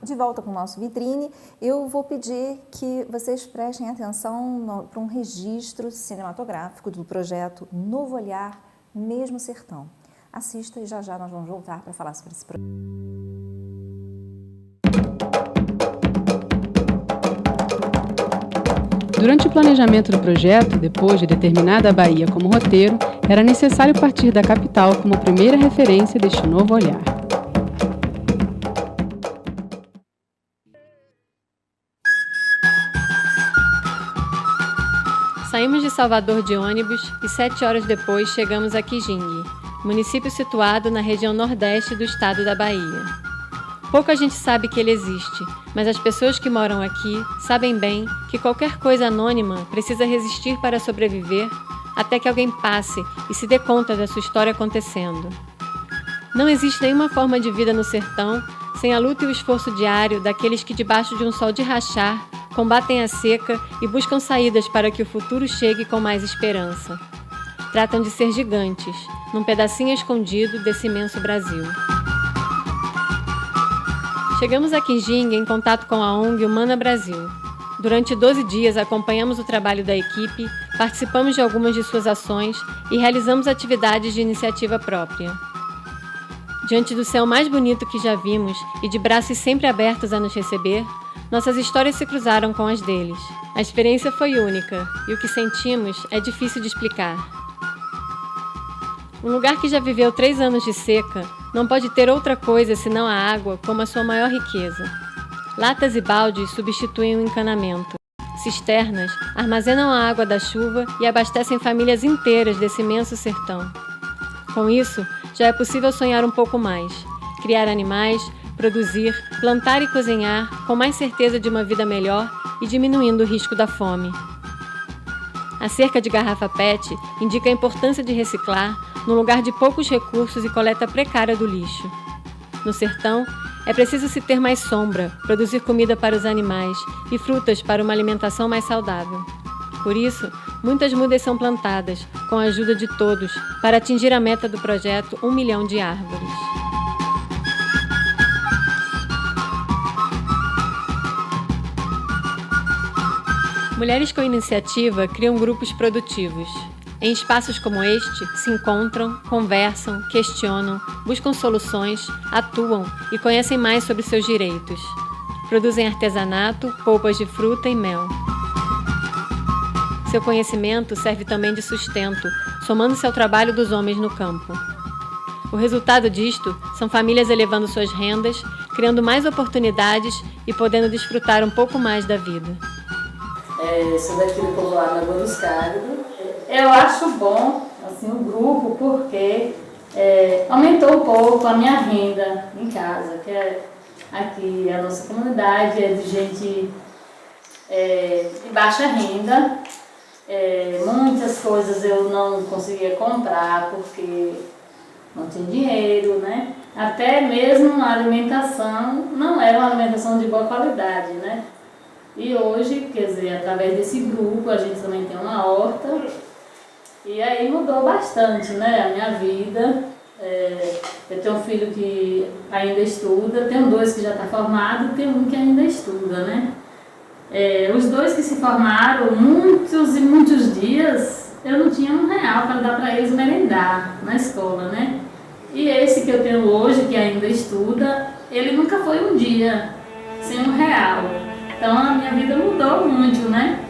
de volta com o nosso vitrine, eu vou pedir que vocês prestem atenção para um registro cinematográfico do projeto Novo Olhar, Mesmo Sertão. Assista e já já nós vamos voltar para falar sobre esse projeto. Durante o planejamento do projeto, depois de determinada a Bahia como roteiro, era necessário partir da capital como primeira referência deste novo olhar. Saímos de Salvador de ônibus e 7 horas depois chegamos a Quijingue, município situado na região nordeste do estado da Bahia. Pouca gente sabe que ele existe, mas as pessoas que moram aqui sabem bem que qualquer coisa anônima precisa resistir para sobreviver até que alguém passe e se dê conta da sua história acontecendo. Não existe nenhuma forma de vida no sertão sem a luta e o esforço diário daqueles que, debaixo de um sol de rachar, combatem a seca e buscam saídas para que o futuro chegue com mais esperança. Tratam de ser gigantes, num pedacinho escondido desse imenso Brasil. Chegamos a Quijingue em contato com a ONG Humana Brasil. Durante 12 dias acompanhamos o trabalho da equipe, participamos de algumas de suas ações e realizamos atividades de iniciativa própria. Diante do céu mais bonito que já vimos e de braços sempre abertos a nos receber, nossas histórias se cruzaram com as deles. A experiência foi única e o que sentimos é difícil de explicar. Um lugar que já viveu 3 anos de seca não pode ter outra coisa senão a água como a sua maior riqueza. Latas e baldes substituem o encanamento. Cisternas armazenam a água da chuva e abastecem famílias inteiras desse imenso sertão. Com isso, já é possível sonhar um pouco mais, criar animais, produzir, plantar e cozinhar com mais certeza de uma vida melhor e diminuindo o risco da fome. A cerca de garrafa PET indica a importância de reciclar num lugar de poucos recursos e coleta precária do lixo. No sertão, é preciso se ter mais sombra, produzir comida para os animais e frutas para uma alimentação mais saudável. Por isso, muitas mudas são plantadas, com a ajuda de todos, para atingir a meta do projeto 1 milhão de árvores. Mulheres com iniciativa criam grupos produtivos. Em espaços como este, se encontram, conversam, questionam, buscam soluções, atuam e conhecem mais sobre seus direitos. Produzem artesanato, polpas de fruta e mel. Seu conhecimento serve também de sustento, somando-se ao trabalho dos homens no campo. O resultado disto são famílias elevando suas rendas, criando mais oportunidades e podendo desfrutar um pouco mais da vida. Sou daqui do povoado Lagoa dos Cálidos. Eu acho bom assim, o grupo porque aumentou um pouco a minha renda em casa, que aqui a nossa comunidade é de gente de baixa renda. Muitas coisas eu não conseguia comprar porque não tinha dinheiro, né? Até mesmo a alimentação não era uma alimentação de boa qualidade, né? E hoje, quer dizer, através desse grupo, a gente também tem uma horta. E aí mudou bastante, né, a minha vida. Eu tenho um filho que ainda estuda, tenho 2 que já está formado, tenho um que ainda estuda, né. Os 2 que se formaram, muitos e muitos dias, eu não tinha R$1 para dar para eles merendar na escola, né. E esse que eu tenho hoje, que ainda estuda, ele nunca foi um dia sem R$1. Então a minha vida mudou muito, né?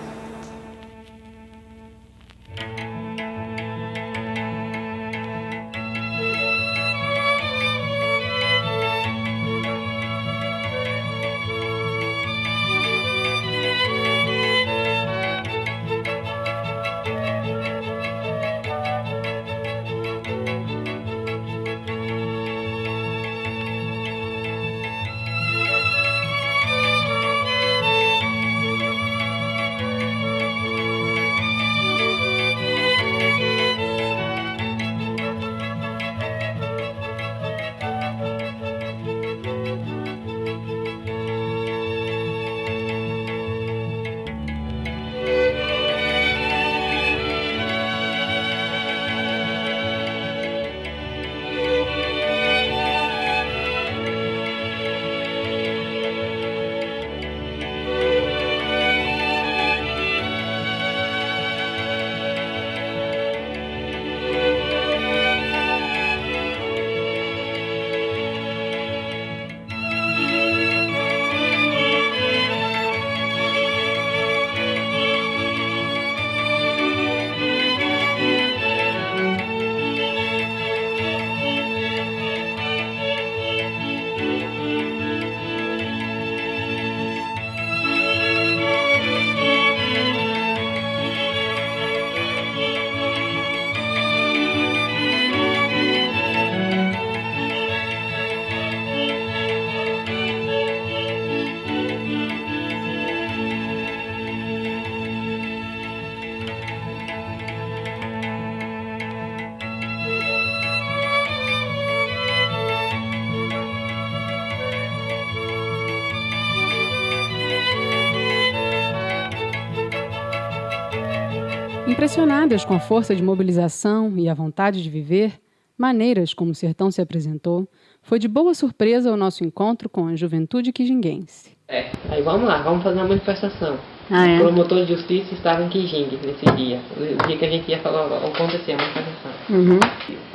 Impressionadas com a força de mobilização e a vontade de viver, maneiras como o sertão se apresentou, foi de boa surpresa o nosso encontro com a juventude quijinguense. Aí vamos lá, vamos fazer uma manifestação. O promotor de justiça estava em Quijingue nesse dia, o dia que a gente ia acontecer a manifestação.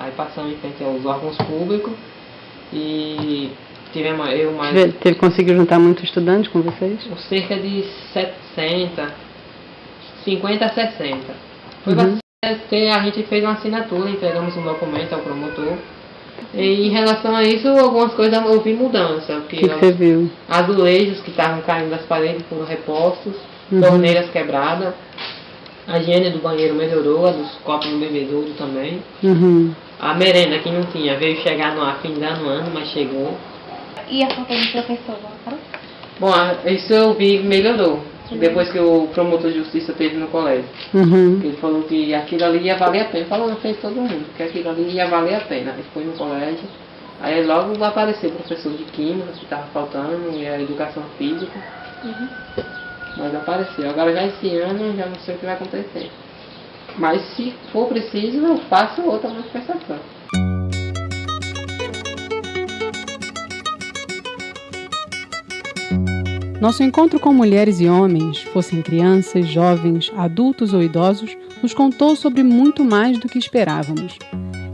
Aí passamos em frente aos órgãos públicos e tivemos Conseguiu juntar muitos estudantes com vocês? cerca de 50 a 60. Foi bastante, a gente fez uma assinatura, entregamos um documento ao promotor. E em relação a isso, algumas coisas houve mudança. O que você viu? Azulejos que estavam caindo das paredes foram repostos, torneiras quebradas, a higiene do banheiro melhorou, a dos copos do bebedouro também. A merenda que não tinha veio chegar no fim do ano, mas chegou. E a falta de professor, não? Bom, isso eu vi melhorou, depois que o promotor de justiça esteve no colégio. Ele falou que aquilo ali ia valer a pena. Falou na frente de todo mundo, que aquilo ali ia valer a pena. Ele foi no colégio, aí logo apareceu o professor de química que estava faltando, e a educação física. Mas apareceu. Agora já esse ano, já não sei o que vai acontecer. Mas se for preciso, eu faço outra manifestação. Nosso encontro com mulheres e homens, fossem crianças, jovens, adultos ou idosos, nos contou sobre muito mais do que esperávamos.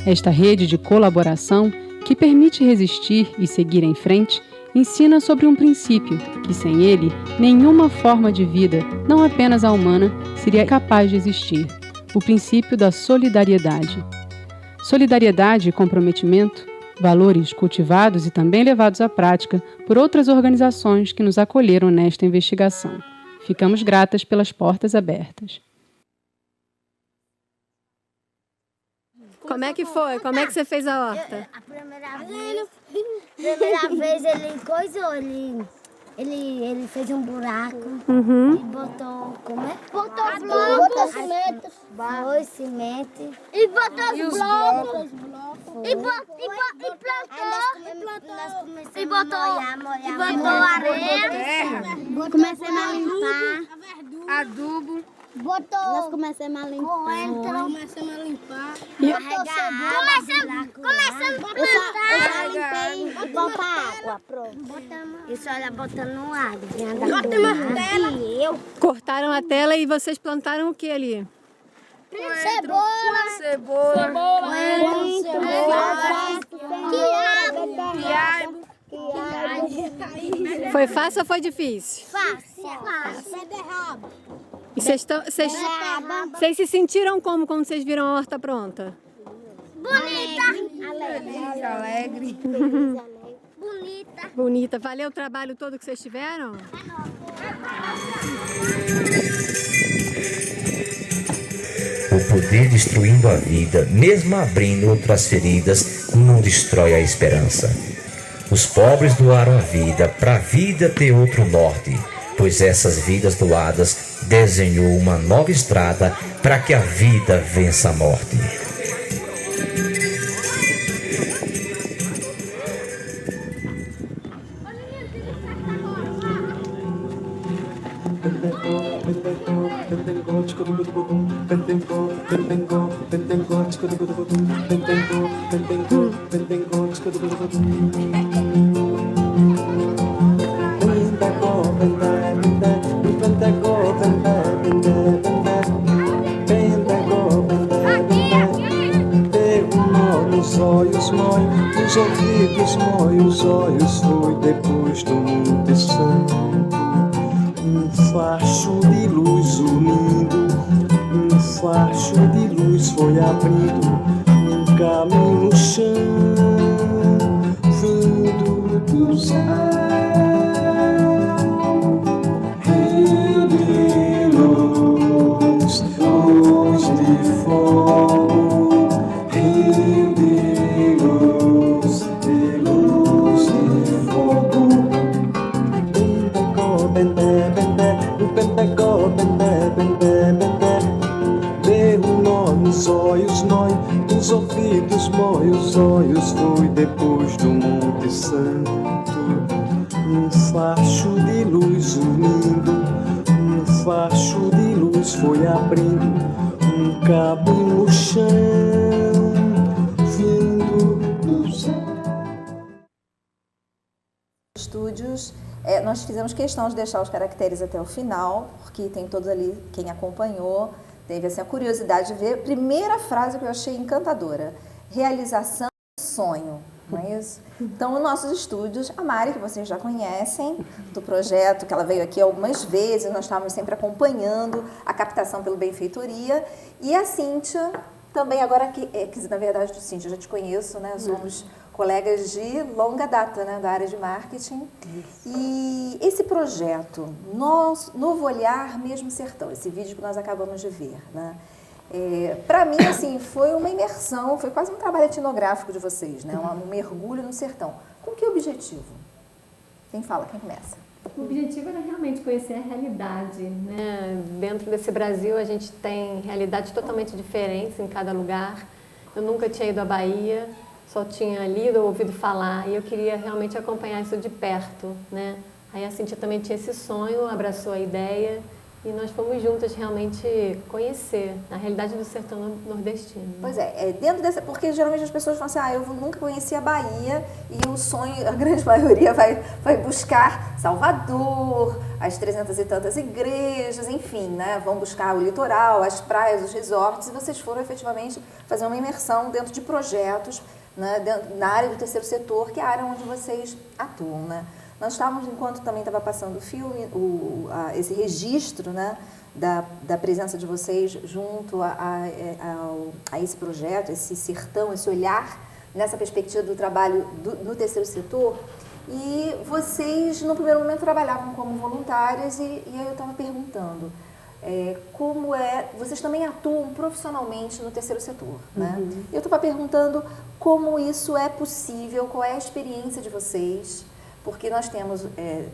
Esta rede de colaboração, que permite resistir e seguir em frente, ensina sobre um princípio que, sem ele, nenhuma forma de vida, não apenas a humana, seria capaz de existir: o princípio da solidariedade. Solidariedade e comprometimento, valores cultivados e também levados à prática por outras organizações que nos acolheram nesta investigação. Ficamos gratas pelas portas abertas. Como é que foi? Como é que você fez a horta? A primeira vez ele coisou, ele fez um buraco e botou, como é? Botou cimento. Foi cimento. E botou os blocos. E plantou areia. Começamos a limpar. Adubo. Nós começamos a limpar. Começamos a limpar. Começamos a plantar. Eu já limpei e botar água. Pronto. Isso olha botando água. Botamos tela. Cortaram a tela e vocês plantaram o que ali? Cebola. Quiabo. Foi fácil ou foi difícil? Fácil. E vocês se sentiram como quando vocês viram a horta pronta? Bonita. Alegre. Bonita. Bonita. Valeu o trabalho todo que vocês tiveram? O poder destruindo a vida, mesmo abrindo outras feridas, não destrói a esperança. Os pobres doaram a vida para a vida ter outro norte, pois essas vidas doadas desenhou uma nova estrada para que a vida vença a morte. Os ouvidos mói, os olhos foi depois do Monte Santo. Um facho de luz unindo, um facho de luz foi abrindo um caminho no chão, vindo do céu. Rio de luz, luz de fogo, rio de luz de fogo. Deu um nó nos olhos, nó nos ouvidos, mói os olhos, foi depois do Monte Santo. Um facho de luz unindo, um facho de luz foi abrindo cabo no chão, vindo do céu. Estúdios, nós fizemos questão de deixar os caracteres até o final, porque tem todos ali, quem acompanhou, teve assim, a curiosidade de ver. Primeira frase que eu achei encantadora: realização do sonho, não é isso? Então, nos nossos estúdios, a Mari, que vocês já conhecem, do projeto, que ela veio aqui algumas vezes, nós estávamos sempre acompanhando a captação pelo Benfeitoria, e a Cíntia, também agora, que na verdade, Cíntia, eu já te conheço, né? Somos colegas de longa data, né, da área de marketing. Isso. E esse projeto, Novo Olhar Mesmo Sertão, esse vídeo que nós acabamos de ver, né? Para mim, assim, foi uma imersão, foi quase um trabalho etnográfico de vocês, né? Um mergulho no sertão. Com que objetivo? Quem fala? Quem começa? O objetivo era realmente conhecer a realidade, né? Dentro desse Brasil, a gente tem realidades totalmente diferentes em cada lugar. Eu nunca tinha ido à Bahia, só tinha lido ou ouvido falar, e eu queria realmente acompanhar isso de perto, né? Aí a Cíntia também tinha esse sonho, abraçou a ideia, e nós fomos juntas realmente conhecer a realidade do sertão nordestino. Pois dentro dessa, porque geralmente as pessoas falam assim, eu nunca conheci a Bahia, e o sonho, a grande maioria vai buscar Salvador, as 300 e tantas igrejas, enfim, né? Vão buscar o litoral, as praias, os resorts, e vocês foram efetivamente fazer uma imersão dentro de projetos, né? Na área do terceiro setor, que é a área onde vocês atuam, né? Nós estávamos, enquanto também estava passando o filme, esse registro, né, da presença de vocês junto a esse projeto, esse sertão, esse olhar, nessa perspectiva do trabalho no terceiro setor. E vocês, no primeiro momento, trabalhavam como voluntárias, e aí eu estava perguntando, vocês também atuam profissionalmente no terceiro setor, né? Uhum. Eu estava perguntando como isso é possível, qual é a experiência de vocês, porque nós temos,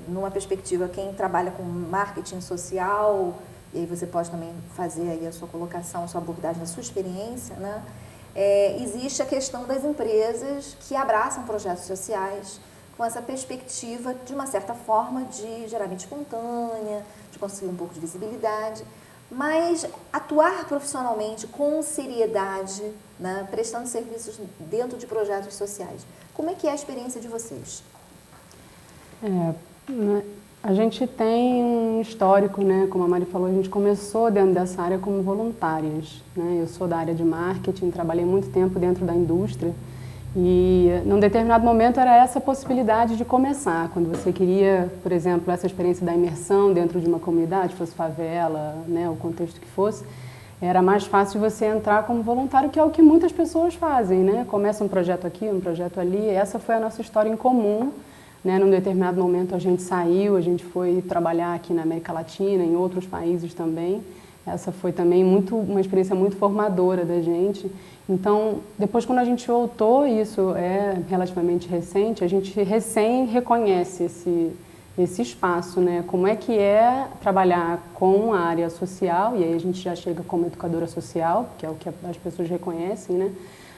numa perspectiva, quem trabalha com marketing social, e aí você pode também fazer aí a sua colocação, a sua abordagem, a sua experiência, né? Existe a questão das empresas que abraçam projetos sociais com essa perspectiva, de uma certa forma, de geralmente espontânea, de conseguir um pouco de visibilidade, mas atuar profissionalmente com seriedade, né, prestando serviços dentro de projetos sociais. Como é que é a experiência de vocês? A gente tem um histórico, né? Como a Mari falou, a gente começou dentro dessa área como voluntárias, né? Eu sou da área de marketing, trabalhei muito tempo dentro da indústria e, num determinado momento, era essa possibilidade de começar. Quando você queria, por exemplo, essa experiência da imersão dentro de uma comunidade, fosse favela, né? O contexto que fosse, era mais fácil você entrar como voluntário, que é o que muitas pessoas fazem, né? Começa um projeto aqui, um projeto ali. Essa foi a nossa história em comum. Né, num determinado momento a gente saiu, a gente foi trabalhar aqui na América Latina, em outros países também. Essa foi também uma experiência muito formadora da gente. Então, depois quando a gente voltou, isso é relativamente recente, a gente recém reconhece esse espaço, né? Como é que é trabalhar com a área social, e aí a gente já chega como educadora social, que é o que as pessoas reconhecem, né?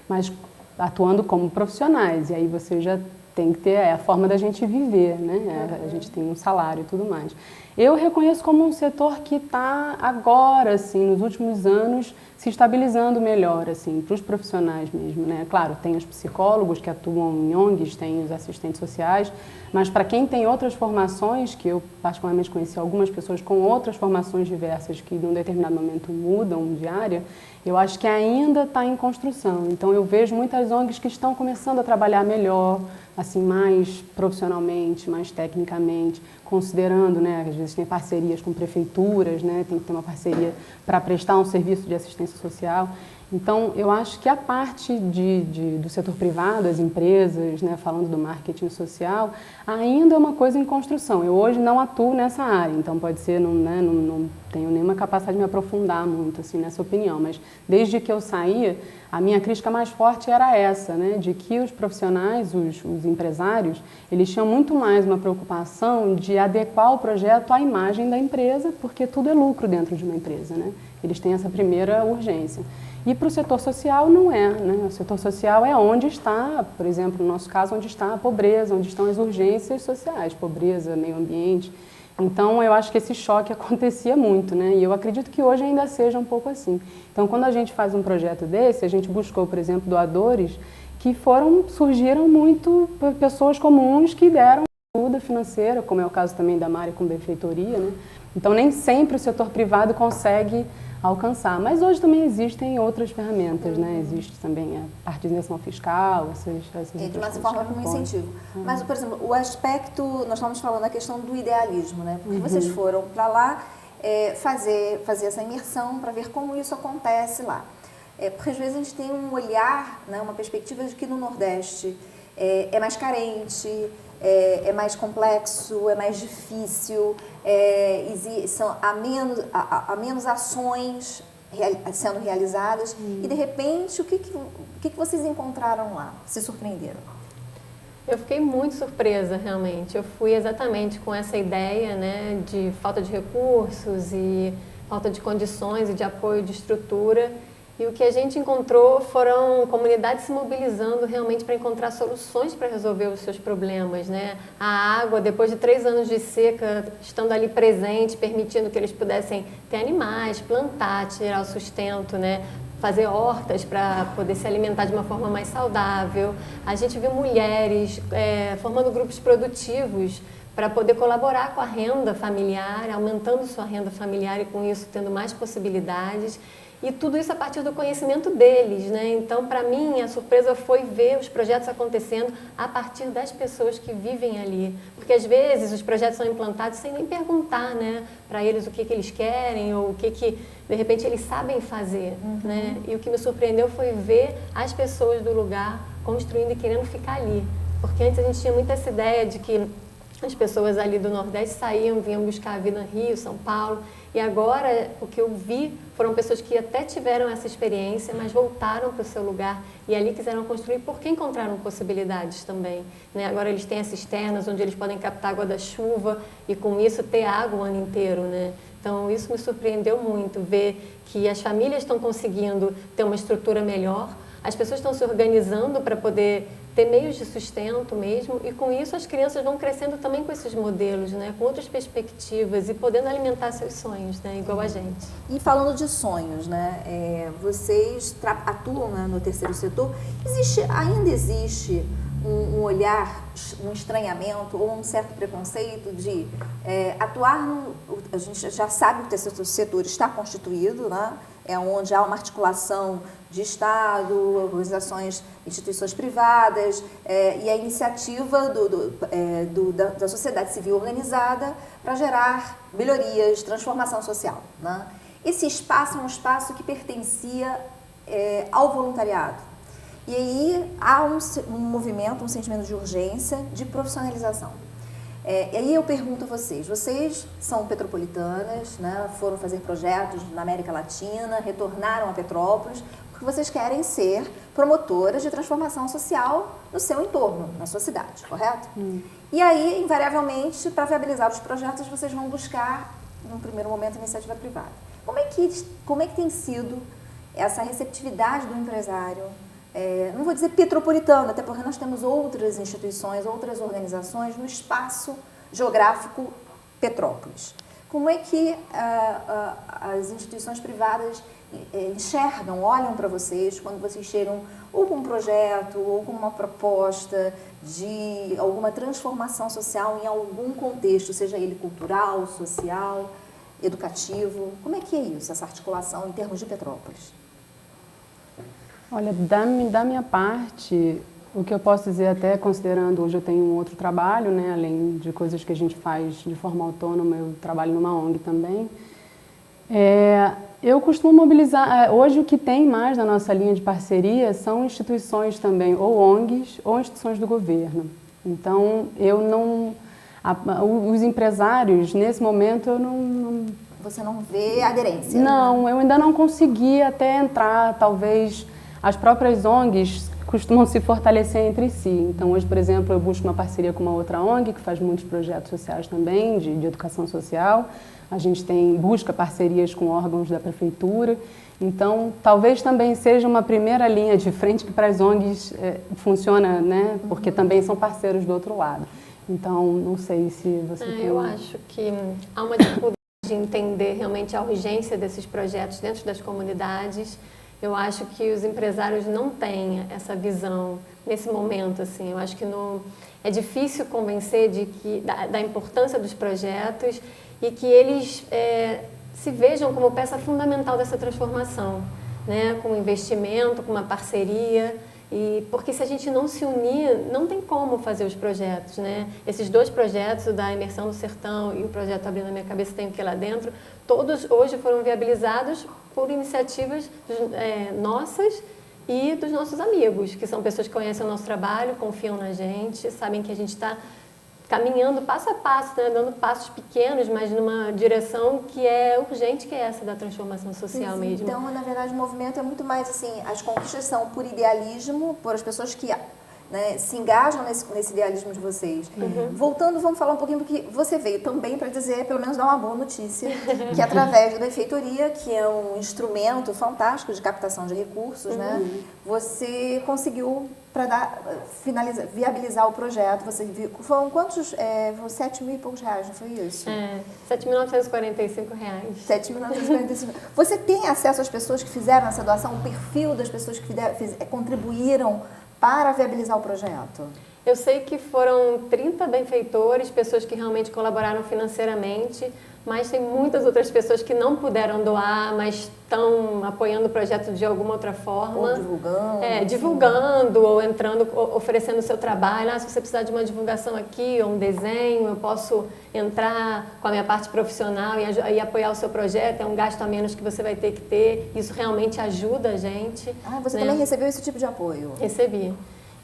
Mas atuando como profissionais, e aí você já tem que ter a forma da gente viver, né? A gente tem um salário e tudo mais. Eu reconheço como um setor que está agora, assim, nos últimos anos, se estabilizando melhor, assim, para os profissionais mesmo, né? Claro, tem os psicólogos que atuam em ONGs, tem os assistentes sociais, mas para quem tem outras formações, que eu particularmente conheci algumas pessoas com outras formações diversas que num determinado momento mudam de área, eu acho que ainda está em construção. Então eu vejo muitas ONGs que estão começando a trabalhar melhor, assim, mais profissionalmente, mais tecnicamente, considerando, né, às vezes tem parcerias com prefeituras, né, tem que ter uma parceria para prestar um serviço de assistência social. Então, eu acho que a parte do setor privado, as empresas, né, falando do marketing social, ainda é uma coisa em construção. Eu hoje não atuo nessa área, então pode ser, não tenho nenhuma capacidade de me aprofundar muito assim, nessa opinião, mas desde que eu saí, a minha crítica mais forte era essa, né, de que os profissionais, os empresários, eles tinham muito mais uma preocupação de adequar o projeto à imagem da empresa, porque tudo é lucro dentro de uma empresa, né? Eles têm essa primeira urgência. E para o setor social não é, né? O setor social é onde está, por exemplo, no nosso caso, onde está a pobreza, onde estão as urgências sociais, pobreza, meio ambiente. Então, eu acho que esse choque acontecia muito, né? E eu acredito que hoje ainda seja um pouco assim. Então, quando a gente faz um projeto desse, a gente buscou, por exemplo, doadores que surgiram muito pessoas comuns que deram ajuda financeira, como é o caso também da Mari com benfeitoria, né? Então, nem sempre o setor privado consegue alcançar. Mas hoje também existem outras ferramentas, né? Existe também a parte de isenção fiscal, de uma forma como incentivo. Mas, por exemplo, o aspecto, nós estamos falando da questão do idealismo, né? Porque vocês foram para lá fazer essa imersão para ver como isso acontece lá. Porque às vezes a gente tem um olhar, né, uma perspectiva de que no Nordeste é mais carente, é mais complexo, é mais difícil, há menos ações sendo realizadas. E, de repente, o que vocês encontraram lá? Se surpreenderam? Eu fiquei muito surpresa, realmente. Eu fui exatamente com essa ideia, né, de falta de recursos e falta de condições e de apoio de estrutura. E o que a gente encontrou foram comunidades se mobilizando realmente para encontrar soluções para resolver os seus problemas, né? A água, depois de 3 anos de seca, estando ali presente, permitindo que eles pudessem ter animais, plantar, tirar o sustento, né? Fazer hortas para poder se alimentar de uma forma mais saudável. A gente viu mulheres formando grupos produtivos para poder colaborar com a renda familiar, aumentando sua renda familiar e com isso tendo mais possibilidades. E tudo isso a partir do conhecimento deles, né? Então, para mim, a surpresa foi ver os projetos acontecendo a partir das pessoas que vivem ali. Porque, às vezes, os projetos são implantados sem nem perguntar, né, para eles o que eles querem ou o que, de repente, eles sabem fazer, né? E o que me surpreendeu foi ver as pessoas do lugar construindo e querendo ficar ali. Porque antes a gente tinha muito essa ideia de que as pessoas ali do Nordeste saíam, vinham buscar a vida no Rio, São Paulo. E agora, o que eu vi foram pessoas que até tiveram essa experiência, mas voltaram para o seu lugar e ali quiseram construir porque encontraram possibilidades também, né? Agora eles têm as cisternas onde eles podem captar água da chuva e com isso ter água o ano inteiro, né? Então isso me surpreendeu muito, ver que as famílias estão conseguindo ter uma estrutura melhor, as pessoas estão se organizando para poder ter meios de sustento mesmo, e com isso as crianças vão crescendo também com esses modelos, né, com outras perspectivas e podendo alimentar seus sonhos, né, igual a gente. E falando de sonhos, né, vocês atuam, né, no terceiro setor, ainda existe um olhar, um estranhamento ou um certo preconceito de atuar a gente já sabe que o terceiro setor está constituído, né, onde há uma articulação de Estado, organizações, instituições privadas e a iniciativa da sociedade civil organizada para gerar melhorias, transformação social, né? Esse espaço é um espaço que pertencia ao voluntariado. E aí há um movimento, um sentimento de urgência, de profissionalização. E aí eu pergunto a vocês são petropolitanas, né, foram fazer projetos na América Latina, retornaram a Petrópolis, porque vocês querem ser promotoras de transformação social no seu entorno, na sua cidade, correto? E aí, invariavelmente, para viabilizar os projetos, vocês vão buscar, num primeiro momento, iniciativa privada. Como é que tem sido essa receptividade do empresário? Não vou dizer petropolitano, até porque nós temos outras instituições, outras organizações no espaço geográfico Petrópolis. Como é que as instituições privadas enxergam, olham para vocês quando vocês chegam ou com um projeto ou com uma proposta de alguma transformação social em algum contexto, seja ele cultural, social, educativo? Como é que é isso, essa articulação em termos de Petrópolis? Olha, da minha parte, o que eu posso dizer, até considerando hoje eu tenho um outro trabalho, né, além de coisas que a gente faz de forma autônoma, eu trabalho numa ONG também. Eu costumo mobilizar, hoje o que tem mais na nossa linha de parceria são instituições também, ou ONGs, ou instituições do governo. Então, os empresários, nesse momento, eu não... Você não vê aderência? Não, eu ainda não consegui até entrar, talvez... As próprias ONGs costumam se fortalecer entre si. Então, hoje, por exemplo, eu busco uma parceria com uma outra ONG que faz muitos projetos sociais também, de educação social. A gente busca parcerias com órgãos da prefeitura. Então, talvez também seja uma primeira linha de frente que para as ONGs funciona, né? Porque também são parceiros do outro lado. Então, não sei se você tem... Eu acho que há uma dificuldade de entender realmente a urgência desses projetos dentro das comunidades. Eu acho que os empresários não têm essa visão nesse momento, assim. Eu acho que é difícil convencer da importância dos projetos e que eles se vejam como peça fundamental dessa transformação, né? Com investimento, com uma parceria. Porque se a gente não se unir, não tem como fazer os projetos, né? Esses 2 projetos, o da Imersão no Sertão e o projeto Abrindo a Minha Cabeça Tem o Que Lá Dentro, todos hoje foram viabilizados por iniciativas nossas e dos nossos amigos, que são pessoas que conhecem o nosso trabalho, confiam na gente, sabem que a gente está caminhando passo a passo, né? Dando passos pequenos, mas numa direção que é urgente, que é essa da transformação social mesmo. Então, na verdade, o movimento é muito mais assim, as conquistas são por idealismo, por as pessoas que, né, se engajam nesse idealismo de vocês. Voltando, vamos falar um pouquinho, porque você veio também para dizer, pelo menos dar uma boa notícia, que através da benfeitoria, que é um instrumento fantástico de captação de recursos, né, você conseguiu viabilizar o projeto. Foram quantos? Foram 7 mil e poucos reais, não foi isso? R$7.945. 7.945. Você tem acesso às pessoas que fizeram essa doação, o perfil das pessoas que contribuíram para viabilizar o projeto? Eu sei que foram 30 benfeitores, pessoas que realmente colaboraram financeiramente, mas tem muitas outras pessoas que não puderam doar, mas estão apoiando o projeto de alguma outra forma. Ou divulgando. Divulgando, ou entrando, oferecendo o seu trabalho. Se você precisar de uma divulgação aqui, ou um desenho, eu posso entrar com a minha parte profissional e apoiar o seu projeto. É um gasto a menos que você vai ter que ter. Isso realmente ajuda a gente. Você também recebeu esse tipo de apoio? Recebi.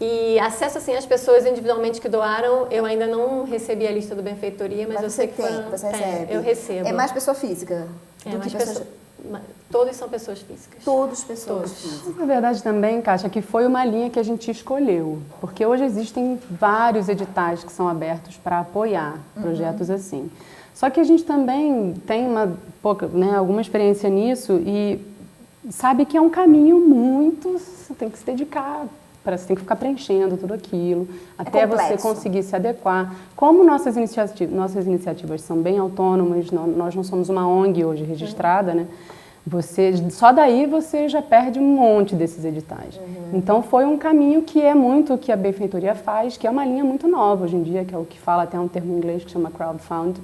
E acesso assim às pessoas individualmente que doaram, eu ainda não recebi a lista do benfeitoria, mas eu sei que você recebe. Eu recebo. É mais pessoa física? Todos são pessoas físicas. Todos pessoas físicas. Na verdade também, Kátia, que foi uma linha que a gente escolheu, porque hoje existem vários editais que são abertos para apoiar projetos assim. Só que a gente também tem alguma experiência nisso e sabe que é um caminho você tem que se dedicar. Você tem que ficar preenchendo tudo aquilo, até você conseguir se adequar. Como nossas iniciativas são bem autônomas, nós não somos uma ONG hoje registrada, né? Só daí você já perde um monte desses editais. Então foi um caminho que é muito o que a benfeitoria faz, que é uma linha muito nova hoje em dia, que é o que fala até um termo em inglês que chama crowdfunding.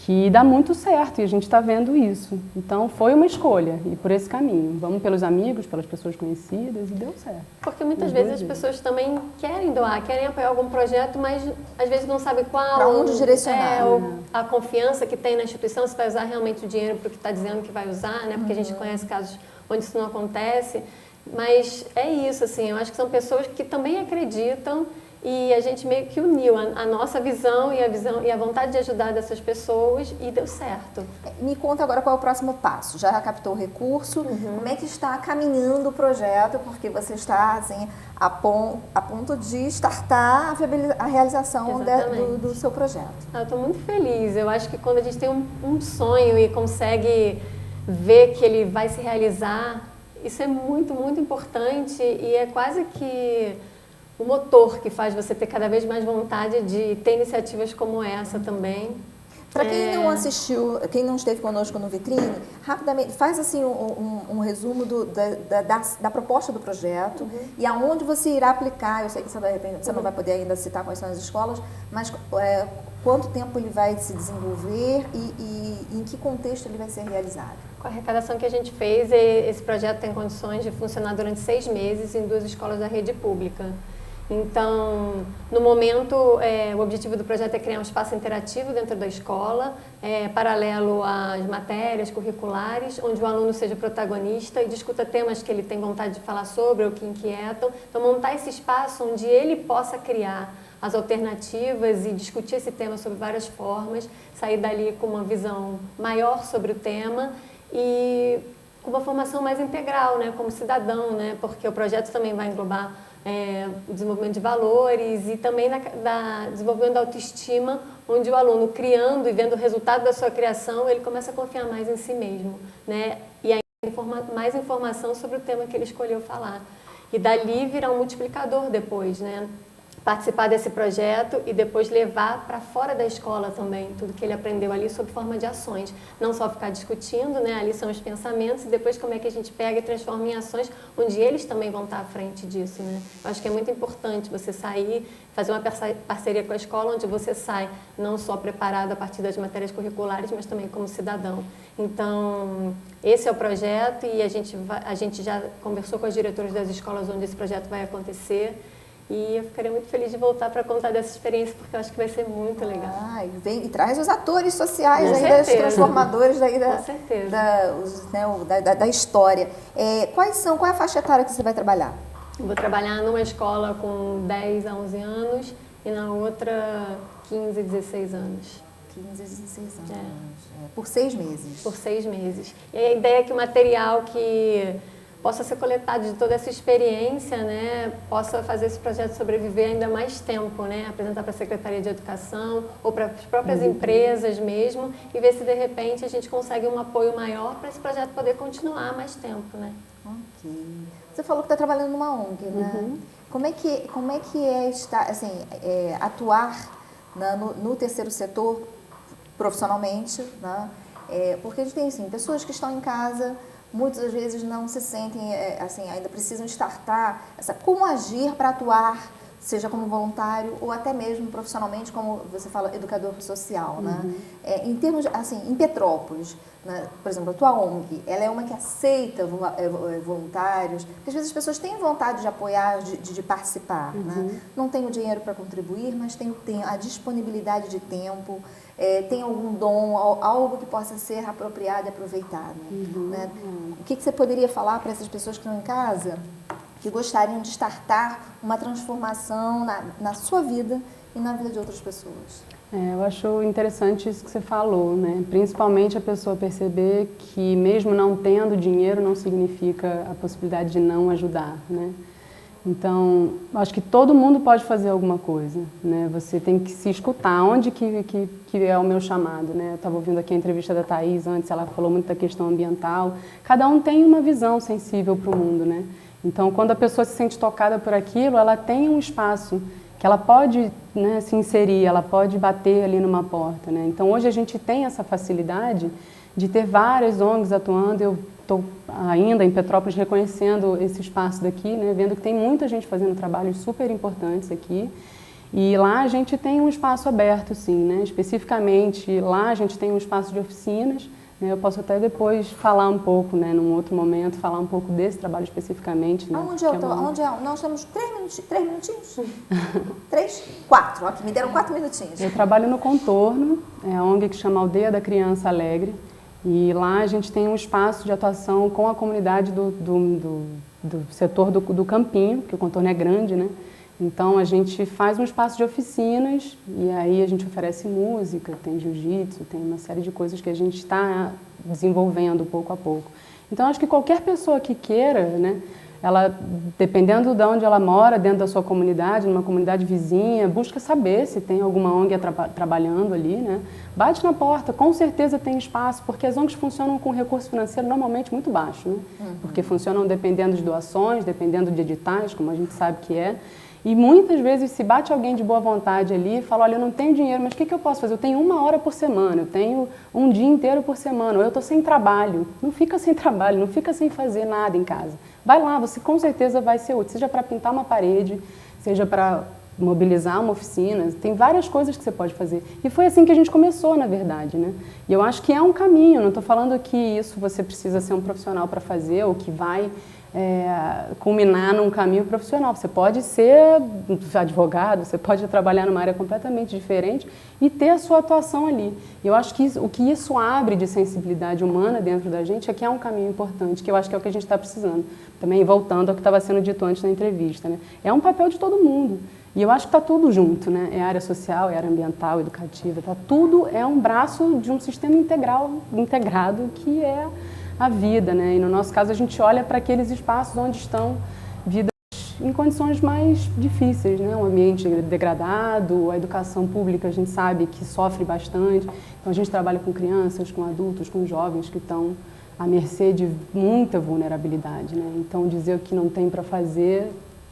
Que dá muito certo e a gente está vendo isso. Então foi uma escolha e por esse caminho. Vamos pelos amigos, pelas pessoas conhecidas e deu certo. Porque muitas vezes as pessoas também querem doar, querem apoiar algum projeto, mas às vezes não sabem qual. Para onde direcionar. Ou a confiança que tem na instituição, se vai usar realmente o dinheiro para o que está dizendo que vai usar, né? Porque a gente conhece casos onde isso não acontece. Mas é isso, assim, eu acho que são pessoas que também acreditam. E a gente meio que uniu a nossa visão e a vontade de ajudar dessas pessoas e deu certo. Me conta agora qual é o próximo passo. Já captou o recurso? Como é que está caminhando o projeto? Porque você está assim, a ponto de startar a realização do seu projeto. Eu estou muito feliz. Eu acho que quando a gente tem um sonho e consegue ver que ele vai se realizar, isso é muito, muito importante e é quase que o motor que faz você ter cada vez mais vontade de ter iniciativas como essa também. Para quem não assistiu, quem não esteve conosco no Vitrine, rapidamente, faz assim um resumo da proposta do projeto e aonde você irá aplicar. Eu sei que você não vai poder ainda citar quais são as escolas, mas quanto tempo ele vai se desenvolver e em que contexto ele vai ser realizado. Com a arrecadação que a gente fez, esse projeto tem condições de funcionar durante 6 meses em 2 escolas da rede pública. Então, no momento, o objetivo do projeto é criar um espaço interativo dentro da escola, paralelo às matérias curriculares, onde o aluno seja protagonista e discuta temas que ele tem vontade de falar sobre ou que inquietam. Então, montar esse espaço onde ele possa criar as alternativas e discutir esse tema sob várias formas, sair dali com uma visão maior sobre o tema e com uma formação mais integral, né, como cidadão, né, porque o projeto também vai englobar o desenvolvimento de valores e também desenvolvimento da autoestima, onde o aluno, criando e vendo o resultado da sua criação, ele começa a confiar mais em si mesmo, né? E aí mais informação sobre o tema que ele escolheu falar. E dali virá um multiplicador depois, né? participar desse projeto e depois levar para fora da escola também tudo que ele aprendeu ali sob forma de ações. Não só ficar discutindo, né? Ali são os pensamentos e depois como é que a gente pega e transforma em ações onde eles também vão estar à frente disso, né? Eu acho que é muito importante você sair, fazer uma parceria com a escola onde você sai não só preparado a partir das matérias curriculares, mas também como cidadão. Então, esse é o projeto e a gente já conversou com as diretoras das escolas onde esse projeto vai acontecer. E eu ficaria muito feliz de voltar para contar dessa experiência, porque eu acho que vai ser muito legal. E traz os atores sociais, aí, das transformadores daí da história. Qual é a faixa etária que você vai trabalhar? Eu vou trabalhar numa escola com 10 a 11 anos e na outra 15 a 16 anos. 15 a 16 anos. Por 6 meses. Por 6 meses. E a ideia é que o material que possa ser coletado de toda essa experiência, né, possa fazer esse projeto sobreviver ainda mais tempo, né, apresentar para a Secretaria de Educação ou para as próprias empresas mesmo e ver se de repente a gente consegue um apoio maior para esse projeto poder continuar mais tempo, né. Ok. Você falou que está trabalhando numa ONG, né? Como é que estar, assim, atuar, né, no terceiro setor profissionalmente, né? Porque a gente tem assim, pessoas que estão em casa, muitas vezes não se sentem, assim, ainda precisam startar como agir para atuar, seja como voluntário ou até mesmo profissionalmente, como você fala, educador social, né? Em termos, assim, em Petrópolis, né, por exemplo, a tua ONG, ela é uma que aceita voluntários, porque às vezes as pessoas têm vontade de apoiar, de participar, né? Não tem o dinheiro para contribuir, mas tem a disponibilidade de tempo, tem algum dom, algo que possa ser apropriado e aproveitado, né? O que você poderia falar para essas pessoas que estão em casa, que gostariam de startar uma transformação na sua vida e na vida de outras pessoas? Eu acho interessante isso que você falou, né? Principalmente a pessoa perceber que mesmo não tendo dinheiro não significa a possibilidade de não ajudar, né? Então, acho que todo mundo pode fazer alguma coisa, né? Você tem que se escutar, onde que é o meu chamado, né? Eu estava ouvindo aqui a entrevista da Thaís antes, ela falou muito da questão ambiental. Cada um tem uma visão sensível para o mundo, né? Então, quando a pessoa se sente tocada por aquilo, ela tem um espaço que ela pode, né, se inserir, ela pode bater ali numa porta, né? Então, hoje a gente tem essa facilidade de ter várias ONGs atuando. Eu estou ainda em Petrópolis reconhecendo esse espaço daqui, né, vendo que tem muita gente fazendo trabalhos super importantes aqui. E lá a gente tem um espaço aberto, sim, né? Especificamente, lá a gente tem um espaço de oficinas. Eu posso até depois falar um pouco, né, num outro momento, falar um pouco desse trabalho especificamente. Né, Nós temos 3 minutinhos? 3? 4, ó, me deram 4 minutinhos. Eu trabalho no Contorno, é a ONG que chama Aldeia da Criança Alegre, e lá a gente tem um espaço de atuação com a comunidade do setor do Campinho, porque o Contorno é grande, né? Então, a gente faz um espaço de oficinas e aí a gente oferece música, tem jiu-jitsu, tem uma série de coisas que a gente está desenvolvendo pouco a pouco. Então, acho que qualquer pessoa que queira, né, ela, dependendo de onde ela mora, dentro da sua comunidade, numa comunidade vizinha, busca saber se tem alguma ONG trabalhando ali, né? Bate na porta, com certeza tem espaço, porque as ONGs funcionam com recurso financeiro normalmente muito baixo, né? Porque funcionam dependendo de doações, dependendo de editais, como a gente sabe que é. E muitas vezes se bate alguém de boa vontade ali e fala, olha, eu não tenho dinheiro, mas o que eu posso fazer? Eu tenho 1 hora por semana, eu tenho um dia inteiro por semana, ou eu estou sem trabalho. Não fica sem trabalho, não fica sem fazer nada em casa. Vai lá, você com certeza vai ser útil, seja para pintar uma parede, seja para mobilizar uma oficina, tem várias coisas que você pode fazer. E foi assim que a gente começou, na verdade, né? E eu acho que é um caminho, não estou falando que isso você precisa ser um profissional para fazer, ou que vai culminar num caminho profissional. Você pode ser advogado, você pode trabalhar numa área completamente diferente e ter a sua atuação ali. E eu acho que o que isso abre de sensibilidade humana dentro da gente é que é um caminho importante, que eu acho que é o que a gente está precisando. Também voltando ao que estava sendo dito antes na entrevista, né? É um papel de todo mundo. E eu acho que está tudo junto, né? É área social, é área ambiental, educativa, tudo é um braço de um sistema integrado que é a vida, né? E no nosso caso a gente olha para aqueles espaços onde estão vidas em condições mais difíceis, né? Um ambiente degradado, a educação pública a gente sabe que sofre bastante. Então a gente trabalha com crianças, com adultos, com jovens que estão à mercê de muita vulnerabilidade, né? Então dizer o que não tem para fazer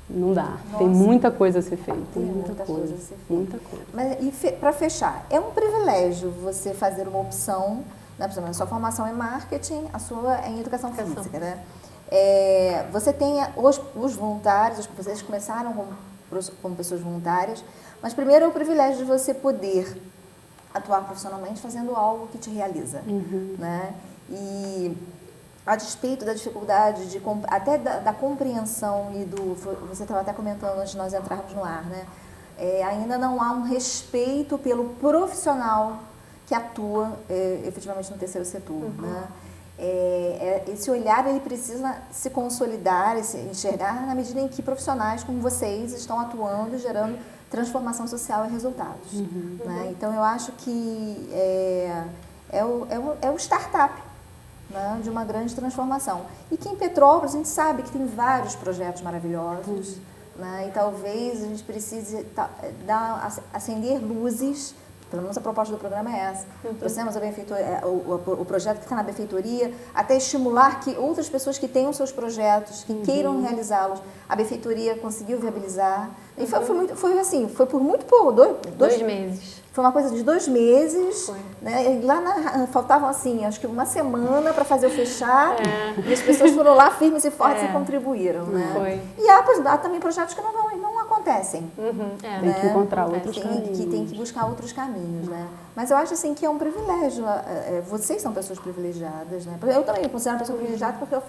Não dá. Nossa. Tem muita coisa a ser feita. Tem muita coisa a ser feita. Muita coisa. Mas, e para fechar, é um privilégio você fazer uma opção, né, por exemplo, a sua formação em marketing, a sua é em educação física, né? Você tem os voluntários, vocês começaram como pessoas voluntárias, mas primeiro é o privilégio de você poder atuar profissionalmente fazendo algo que te realiza, né? E a despeito da dificuldade, até da compreensão e você estava até comentando antes de nós entrarmos no ar, né? Ainda não há um respeito pelo profissional que atua efetivamente no terceiro setor, né? Esse olhar ele precisa se consolidar, se enxergar na medida em que profissionais como vocês estão atuando e gerando transformação social e resultados, né? Então eu acho que é o startup, né, de uma grande transformação. E que em Petrópolis a gente sabe que tem vários projetos maravilhosos, né, e talvez a gente precise acender luzes. Pelo menos a proposta do programa é essa. Trouxemos a benfeitoria, o projeto que está na benfeitoria, até estimular que outras pessoas que tenham seus projetos, que queiram realizá-los, a benfeitoria conseguiu viabilizar. E foi por muito pouco, 2 meses. Foi uma coisa de 2 meses, né? E lá faltavam assim, acho que uma semana para fazer o fechar, e as pessoas foram lá firmes e fortes e contribuíram, né? Foi. E há também projetos que não acontecem. Tem que encontrar outros caminhos. Tem que buscar outros caminhos, né? Mas eu acho assim que é um privilégio. Vocês são pessoas privilegiadas, né? Eu também me considero uma pessoa privilegiada porque eu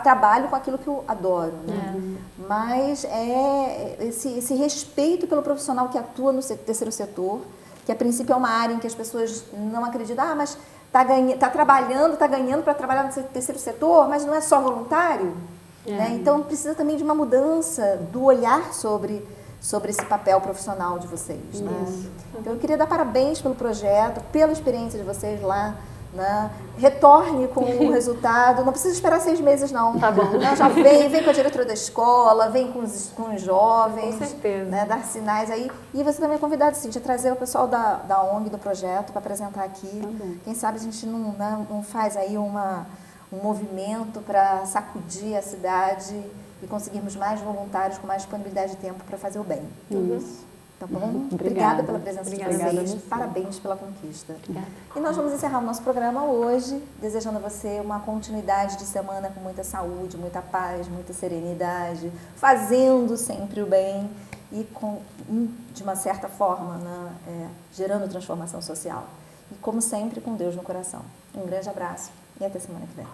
trabalho com aquilo que eu adoro, né? Mas esse respeito pelo profissional que atua no terceiro setor, que a princípio é uma área em que as pessoas não acreditam, mas está trabalhando, está ganhando para trabalhar no terceiro setor, mas não é só voluntário, né? Então precisa também de uma mudança do olhar sobre esse papel profissional de vocês, né? Então eu queria dar parabéns pelo projeto, pela experiência de vocês lá, né? Retorne com o resultado, não precisa esperar 6 meses não. Tá bom. Não, já vem com a diretora da escola, vem com os jovens, Com certeza. né? Dar sinais aí. E você também é convidado, Cíntia, a trazer o pessoal da ONG, do projeto, para apresentar aqui. Quem sabe a gente não faz aí um movimento para sacudir a cidade e conseguirmos mais voluntários com mais disponibilidade de tempo para fazer o bem. Tá bom? Obrigada pela presença de vocês. Parabéns pela conquista. E nós vamos encerrar o nosso programa hoje, desejando a você uma continuidade de semana com muita saúde, muita paz, muita serenidade, fazendo sempre o bem e de uma certa forma, né, gerando transformação social. E como sempre, com Deus no coração. Um grande abraço e até semana que vem.